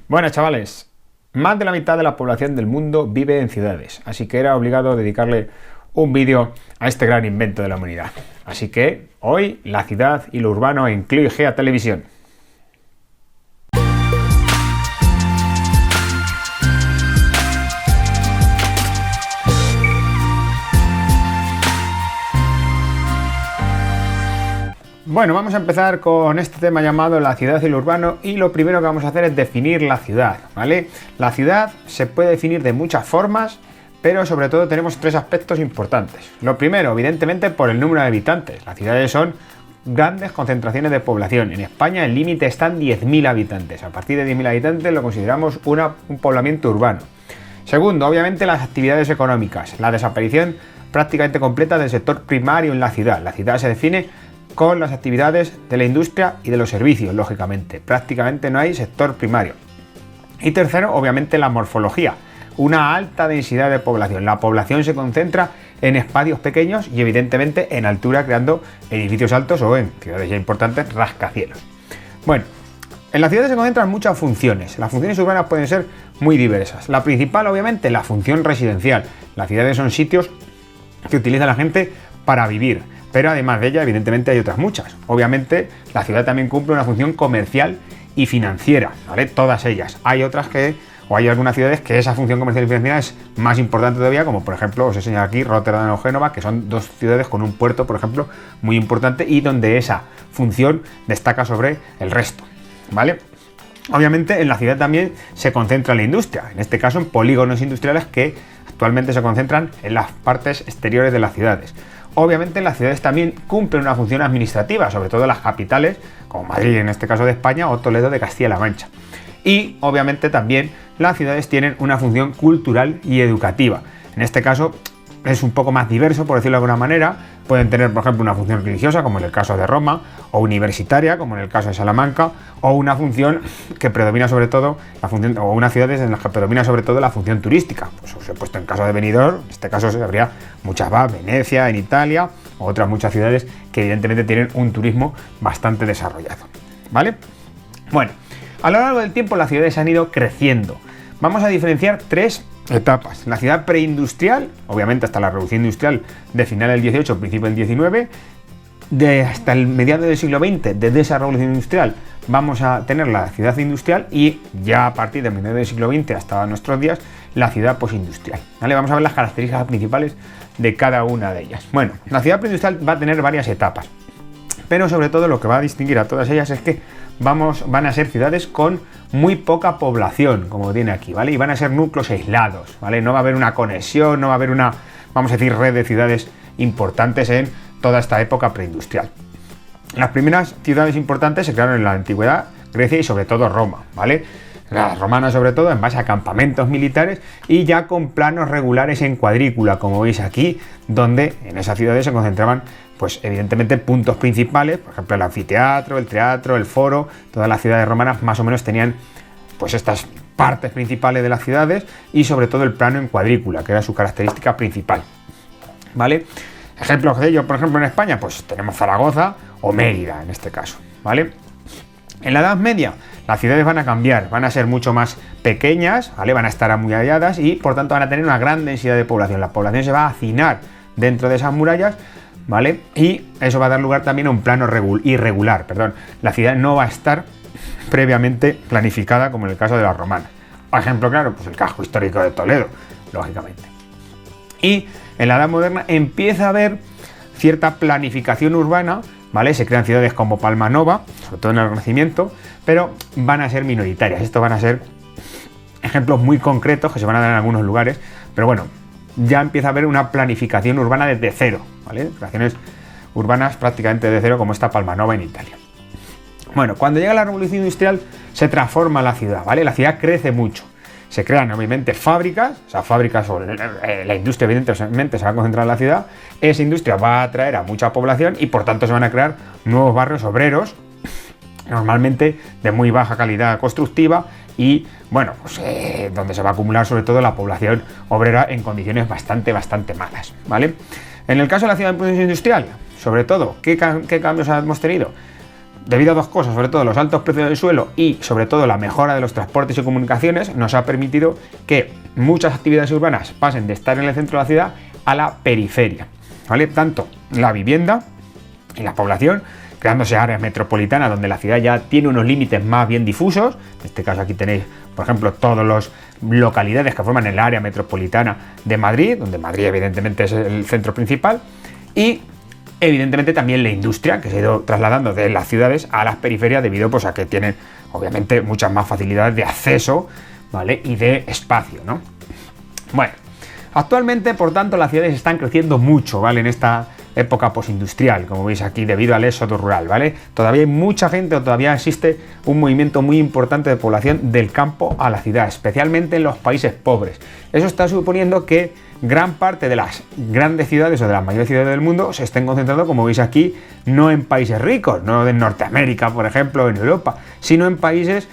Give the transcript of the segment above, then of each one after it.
Bueno, chavales, más de la mitad de la población del mundo vive en ciudades, así que era obligado dedicarle un vídeo a este gran invento de la humanidad. Así que hoy la ciudad y lo urbano en Clio y Gea Televisión. Bueno, vamos a empezar con este tema llamado la ciudad y lo urbano, y lo primero que vamos a hacer es definir la ciudad, ¿vale? La ciudad se puede definir de muchas formas, pero sobre todo tenemos tres aspectos importantes. Lo primero, evidentemente, por el número de habitantes. Las ciudades son grandes concentraciones de población. En España el límite está en 10.000 habitantes. A partir de 10.000 habitantes lo consideramos un poblamiento urbano. Segundo, obviamente las actividades económicas. La desaparición prácticamente completa del sector primario en la ciudad. La ciudad se define con las actividades de la industria y de los servicios, lógicamente. Prácticamente no hay sector primario. Y tercero, obviamente la morfología. Una alta densidad de población. La población se concentra en espacios pequeños y evidentemente en altura, creando edificios altos o, en ciudades ya importantes, rascacielos. Bueno, en las ciudades se concentran muchas funciones. Las funciones urbanas pueden ser muy diversas. La principal, obviamente, la función residencial. Las ciudades son sitios que utiliza la gente para vivir. Pero además de ella, evidentemente, hay otras muchas. Obviamente, la ciudad también cumple una función comercial y financiera, ¿vale? Todas ellas. Hay otras hay algunas ciudades que esa función comercial y financiera es más importante todavía, como por ejemplo, os he señalado aquí, Rotterdam o Génova, que son dos ciudades con un puerto, por ejemplo, muy importante y donde esa función destaca sobre el resto, ¿vale? Obviamente, en la ciudad también se concentra la industria, en este caso en polígonos industriales que actualmente se concentran en las partes exteriores de las ciudades. Obviamente las ciudades también cumplen una función administrativa, sobre todo las capitales, como Madrid en este caso de España o Toledo de Castilla-La Mancha. Y obviamente también las ciudades tienen una función cultural y educativa. En este caso es un poco más diverso, por decirlo de alguna manera. Pueden tener, por ejemplo, una función religiosa, como en el caso de Roma, o universitaria, como en el caso de Salamanca, o una función que predomina sobre todo, o unas ciudades en las que predomina sobre todo la función turística. Pues os he puesto en caso de Benidorm, en este caso habría muchas más, Venecia, en Italia, o otras muchas ciudades que evidentemente tienen un turismo bastante desarrollado, ¿vale? Bueno, a lo largo del tiempo las ciudades han ido creciendo. Vamos a diferenciar tres etapas. La ciudad preindustrial, obviamente hasta la revolución industrial de final del 18, principio del 19, hasta el mediados del siglo XX, desde esa revolución industrial, vamos a tener la ciudad industrial y ya a partir del mediados del siglo XX hasta nuestros días, la ciudad postindustrial, ¿vale? Vamos a ver las características principales de cada una de ellas. Bueno, la ciudad preindustrial va a tener varias etapas, pero sobre todo lo que va a distinguir a todas ellas es que van a ser ciudades con muy poca población, como tiene aquí, ¿vale? Y van a ser núcleos aislados, ¿vale? No va a haber una conexión, no va a haber una, vamos a decir, red de ciudades importantes en toda esta época preindustrial. Las primeras ciudades importantes se crearon en la antigüedad Grecia y sobre todo Roma, ¿vale? Las romanas sobre todo en base a campamentos militares y ya con planos regulares en cuadrícula, como veis aquí, donde en esas ciudades se concentraban pues evidentemente puntos principales, por ejemplo el anfiteatro, el teatro, el foro. Todas las ciudades romanas más o menos tenían pues estas partes principales de las ciudades y sobre todo el plano en cuadrícula, que era su característica principal, ¿vale? Ejemplos de ello, por ejemplo en España, pues tenemos Zaragoza o Mérida en este caso, ¿vale? En la Edad Media las ciudades van a cambiar, van a ser mucho más pequeñas, ¿vale? Van a estar amuralladas y por tanto van a tener una gran densidad de población. La población se va a hacinar dentro de esas murallas, ¿vale? Y eso va a dar lugar también a un plano irregular. La ciudad no va a estar previamente planificada como en el caso de las romanas. Por ejemplo, claro, pues el casco histórico de Toledo, lógicamente. Y en la Edad Moderna empieza a haber cierta planificación urbana, ¿vale? Se crean ciudades como Palma Nova, sobre todo en el Renacimiento, pero van a ser minoritarias. Estos van a ser ejemplos muy concretos que se van a dar en algunos lugares, pero bueno, ya empieza a haber una planificación urbana desde cero, ¿vale? Creaciones urbanas prácticamente de cero, como esta Palma Nova en Italia. Bueno, cuando llega la revolución industrial se transforma la ciudad, ¿vale? La ciudad crece mucho. Se crean obviamente fábricas, o sea, fábricas o la industria evidentemente se va a concentrar en la ciudad. Esa industria va a atraer a mucha población y por tanto se van a crear nuevos barrios obreros, normalmente de muy baja calidad constructiva y, bueno, pues donde se va a acumular sobre todo la población obrera en condiciones bastante malas, ¿vale? En el caso de la ciudad industrial, sobre todo, ¿qué cambios hemos tenido? debido a dos cosas, sobre todo los altos precios del suelo y sobre todo la mejora de los transportes y comunicaciones, nos ha permitido que muchas actividades urbanas pasen de estar en el centro de la ciudad a la periferia, ¿vale? Tanto la vivienda y la población, creándose áreas metropolitanas donde la ciudad ya tiene unos límites más bien difusos. En este caso aquí tenéis, por ejemplo, todas las localidades que forman el área metropolitana de Madrid, donde Madrid evidentemente es el centro principal, y evidentemente también la industria que se ha ido trasladando de las ciudades a las periferias debido pues, a que tienen obviamente muchas más facilidades de acceso, ¿vale? Y de espacio, ¿no? Bueno, actualmente por tanto las ciudades están creciendo mucho, ¿vale? En esta época postindustrial, como veis aquí, debido al éxodo rural, ¿vale? Todavía hay mucha gente o todavía existe un movimiento muy importante de población del campo a la ciudad, especialmente en los países pobres. Eso está suponiendo que gran parte de las grandes ciudades o de las mayores ciudades del mundo se estén concentrando, como veis aquí, no en países ricos, no en Norteamérica, por ejemplo, o en Europa, sino en países,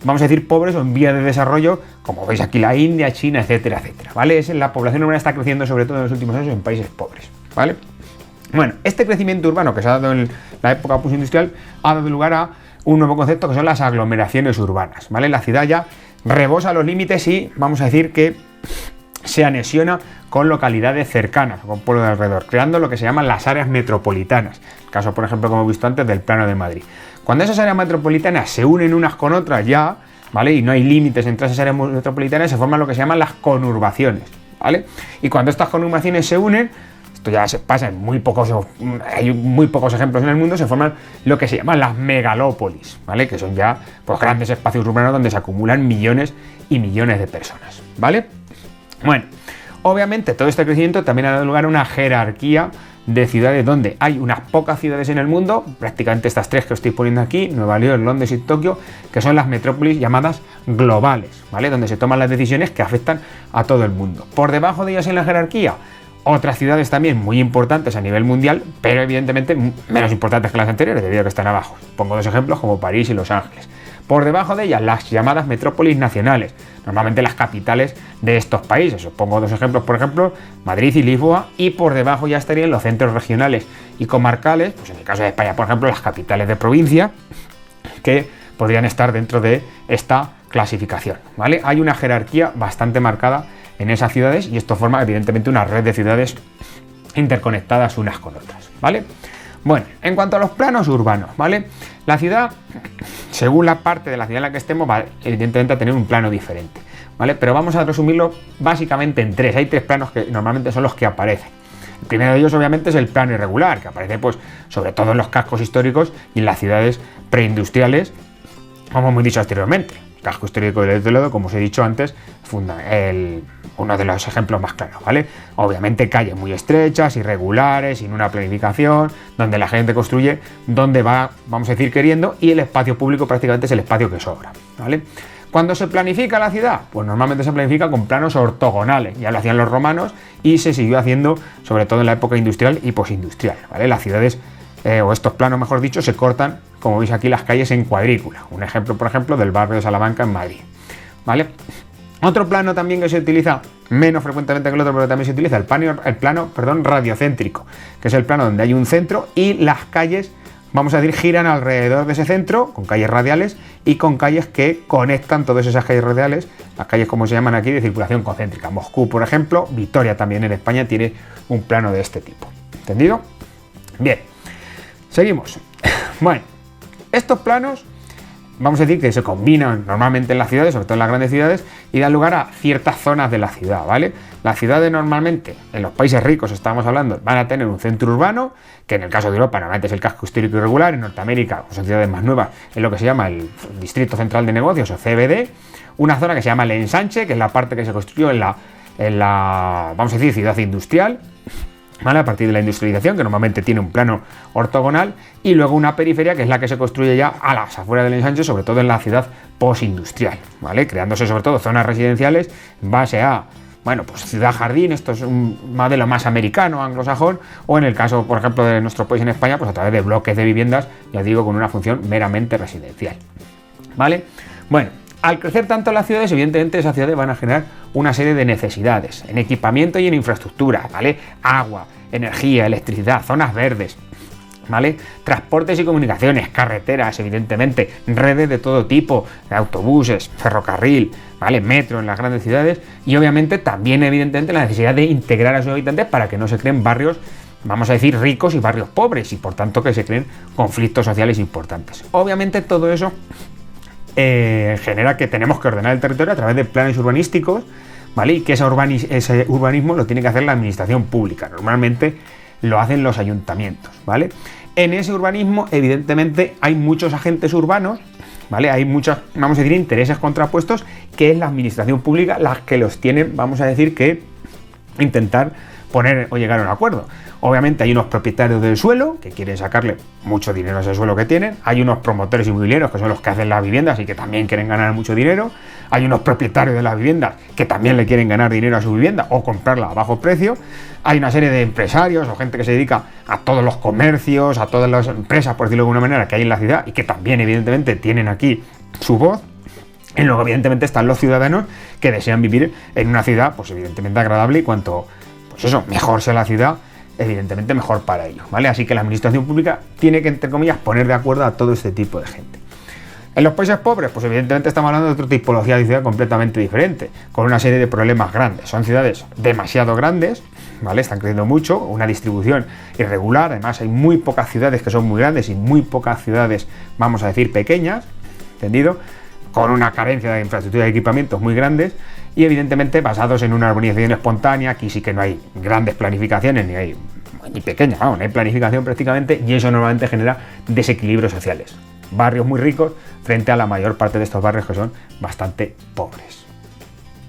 vamos a decir, pobres o en vías de desarrollo, como veis aquí la India, China, etcétera, etcétera, ¿vale? La población urbana está creciendo sobre todo en los últimos años en países pobres, ¿vale? Bueno, este crecimiento urbano que se ha dado en la época postindustrial ha dado lugar a un nuevo concepto que son las aglomeraciones urbanas, ¿vale? La ciudad ya rebosa los límites y vamos a decir que se anexiona con localidades cercanas, con pueblos de alrededor, creando lo que se llaman las áreas metropolitanas. El caso, por ejemplo, como hemos visto antes, del Plano de Madrid. Cuando esas áreas metropolitanas se unen unas con otras ya, ¿vale? Y no hay límites entre esas áreas metropolitanas, se forman lo que se llaman las conurbaciones, ¿vale? Y cuando estas conurbaciones se unen, esto ya se pasa en hay muy pocos ejemplos en el mundo, se forman lo que se llaman las megalópolis, ¿vale? Que son ya pues, grandes espacios urbanos donde se acumulan millones y millones de personas, ¿vale? Bueno, obviamente todo este crecimiento también ha dado lugar a una jerarquía de ciudades donde hay unas pocas ciudades en el mundo, prácticamente estas tres que os estoy poniendo aquí, Nueva York, Londres y Tokio, que son las metrópolis llamadas globales, ¿vale? Donde se toman las decisiones que afectan a todo el mundo. Por debajo de ellas en la jerarquía, otras ciudades también muy importantes a nivel mundial, pero evidentemente menos importantes que las anteriores, debido a que están abajo. Pongo dos ejemplos como París y Los Ángeles. Por debajo de ellas, las llamadas metrópolis nacionales, normalmente las capitales de estos países. Os pongo dos ejemplos, por ejemplo, Madrid y Lisboa, y por debajo ya estarían los centros regionales y comarcales, pues en el caso de España, por ejemplo, las capitales de provincia, que podrían estar dentro de esta clasificación, ¿vale? Hay una jerarquía bastante marcada en esas ciudades y esto forma evidentemente una red de ciudades interconectadas unas con otras, ¿vale? Bueno, en cuanto a los planos urbanos, ¿vale? La ciudad, según la parte de la ciudad en la que estemos, va evidentemente a tener un plano diferente, ¿vale? Pero vamos a resumirlo básicamente en tres. Hay tres planos que normalmente son los que aparecen. El primero de ellos obviamente es el plano irregular, que aparece pues sobre todo en los cascos históricos y en las ciudades preindustriales, como hemos dicho anteriormente. El casco histórico de Toledo, como os he dicho antes, uno de los ejemplos más claros, ¿vale? Obviamente calles muy estrechas, irregulares, sin una planificación, donde la gente construye donde va, vamos a decir, queriendo, y el espacio público prácticamente es el espacio que sobra, ¿vale? Cuando se planifica la ciudad, pues normalmente se planifica con planos ortogonales, ya lo hacían los romanos y se siguió haciendo sobre todo en la época industrial y posindustrial, ¿vale? Las ciudades, o estos planos mejor dicho, se cortan, como veis aquí, las calles en cuadrícula. Un ejemplo, por ejemplo, del barrio de Salamanca en Madrid, ¿vale? Otro plano también que se utiliza menos frecuentemente que el otro, pero también se utiliza el plano radiocéntrico, que es el plano donde hay un centro y las calles, vamos a decir, giran alrededor de ese centro, con calles radiales y con calles que conectan todas esas calles radiales, las calles como se llaman aquí de circulación concéntrica. Moscú, por ejemplo, Vitoria también en España tiene un plano de este tipo. ¿Entendido? Bien, seguimos. Bueno, estos planos, vamos a decir que se combinan normalmente en las ciudades, sobre todo en las grandes ciudades, y dan lugar a ciertas zonas de la ciudad, ¿vale? Las ciudades normalmente, en los países ricos estamos hablando, van a tener un centro urbano, que en el caso de Europa normalmente es el casco histórico irregular, en Norteamérica, o son ciudades más nuevas, es lo que se llama el Distrito Central de Negocios, o CBD, una zona que se llama el ensanche, que es la parte que se construyó en la vamos a decir, ciudad industrial, ¿vale? A partir de la industrialización, que normalmente tiene un plano ortogonal, y luego una periferia que es la que se construye ya a las afueras del ensanche, sobre todo en la ciudad postindustrial, ¿vale? Creándose sobre todo zonas residenciales en base a, bueno, pues ciudad jardín, esto es un modelo más americano, anglosajón, o en el caso, por ejemplo, de nuestro país en España, pues a través de bloques de viviendas, ya digo, con una función meramente residencial, ¿vale? Bueno, al crecer tanto las ciudades, evidentemente esas ciudades van a generar una serie de necesidades en equipamiento y en infraestructura, ¿vale? Agua, energía, electricidad, zonas verdes, ¿vale? Transportes y comunicaciones, carreteras, evidentemente, redes de todo tipo, autobuses, ferrocarril, ¿vale? Metro en las grandes ciudades y obviamente también, evidentemente, la necesidad de integrar a sus habitantes para que no se creen barrios, vamos a decir, ricos y barrios pobres y por tanto que se creen conflictos sociales importantes. Obviamente todo eso genera que tenemos que ordenar el territorio a través de planes urbanísticos, ¿vale? Y que ese urbanismo lo tiene que hacer la administración pública. Normalmente lo hacen los ayuntamientos, ¿vale? En ese urbanismo, evidentemente, hay muchos agentes urbanos, ¿vale? Hay muchos, vamos a decir, intereses contrapuestos que es la administración pública las que los tienen, vamos a decir, que intentar poner o llegar a un acuerdo. Obviamente hay unos propietarios del suelo que quieren sacarle mucho dinero a ese suelo que tienen, hay unos promotores inmobiliarios que son los que hacen las viviendas y que también quieren ganar mucho dinero, hay unos propietarios de las viviendas que también le quieren ganar dinero a su vivienda o comprarla a bajo precio, hay una serie de empresarios o gente que se dedica a todos los comercios, a todas las empresas, por decirlo de alguna manera, que hay en la ciudad y que también evidentemente tienen aquí su voz. Y luego evidentemente están los ciudadanos que desean vivir en una ciudad pues evidentemente agradable y cuanto pues eso, mejor sea la ciudad, evidentemente mejor para ellos, ¿vale? Así que la administración pública tiene que, entre comillas, poner de acuerdo a todo este tipo de gente. En los países pobres, pues evidentemente estamos hablando de otra tipología de ciudad completamente diferente, con una serie de problemas grandes. Son ciudades demasiado grandes, ¿vale? Están creciendo mucho, una distribución irregular, además hay muy pocas ciudades que son muy grandes y muy pocas ciudades, vamos a decir, pequeñas, ¿entendido? Con una carencia de infraestructura y equipamientos muy grandes y evidentemente basados en una urbanización espontánea. Aquí sí que no hay grandes planificaciones ni pequeñas, no hay planificación prácticamente y eso normalmente genera desequilibrios sociales. Barrios muy ricos frente a la mayor parte de estos barrios que son bastante pobres.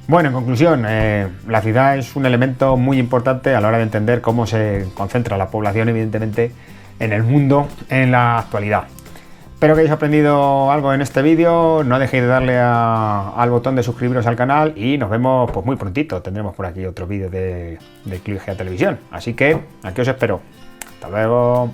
Bueno, en conclusión, la ciudad es un elemento muy importante a la hora de entender cómo se concentra la población evidentemente en el mundo en la actualidad. Espero que hayáis aprendido algo en este vídeo, no dejéis de darle al botón de suscribiros al canal y nos vemos pues muy prontito, tendremos por aquí otro vídeo de Click Televisión, así que aquí os espero, hasta luego.